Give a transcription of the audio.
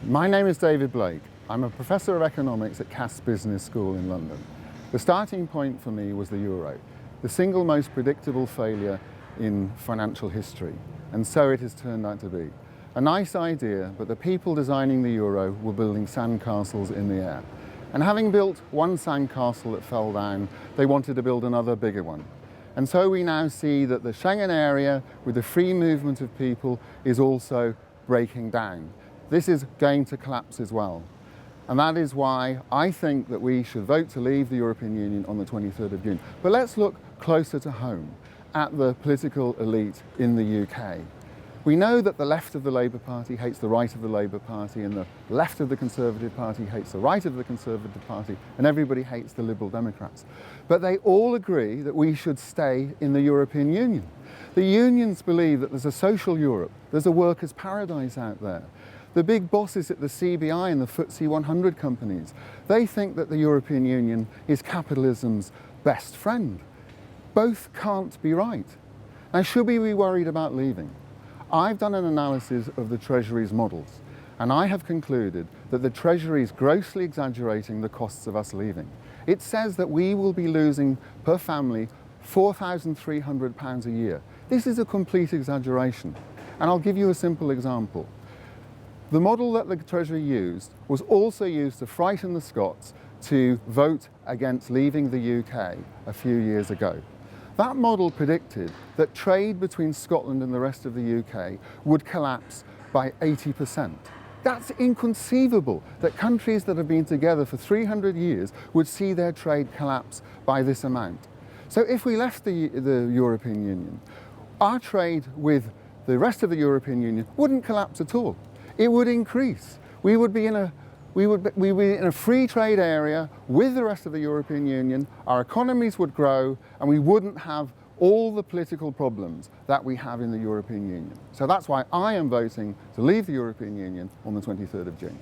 My name is David Blake. I'm a professor of economics at Cass Business School in London. The starting point for me was the euro, the single most predictable failure in financial history, and so it has turned out to be. A nice idea, but the people designing the euro were building sandcastles in the air. And having built one sandcastle that fell down, they wanted to build another bigger one. And so we now see that the Schengen area, with the free movement of people, is also breaking down. This is going to collapse as well. And that is why I think that we should vote to leave the European Union on the 23rd of June. But let's look closer to home at the political elite in the UK. We know that the left of the Labour Party hates the right of the Labour Party, and the left of the Conservative Party hates the right of the Conservative Party, and everybody hates the Liberal Democrats. But they all agree that we should stay in the European Union. The unions believe that there's a social Europe, there's a workers' paradise out there. The big bosses at the CBI and the FTSE 100 companies, they think that the European Union is capitalism's best friend. Both can't be right. Now, should we be worried about leaving? I've done an analysis of the Treasury's models, and I have concluded that the Treasury is grossly exaggerating the costs of us leaving. It says that we will be losing per family £4,300 a year. This is a complete exaggeration, and I'll give you a simple example. The model that the Treasury used was also used to frighten the Scots to vote against leaving the UK a few years ago. That model predicted that trade between Scotland and the rest of the UK would collapse by 80%. That's inconceivable that countries that have been together for 300 years would see their trade collapse by this amount. So if we left the European Union, our trade with the rest of the European Union wouldn't collapse at all. It would increase. We would be in a free trade area with the rest of the European Union, our economies would grow, and we wouldn't have all the political problems that we have in the European Union. So that's why I am voting to leave the European Union on the 23rd of June.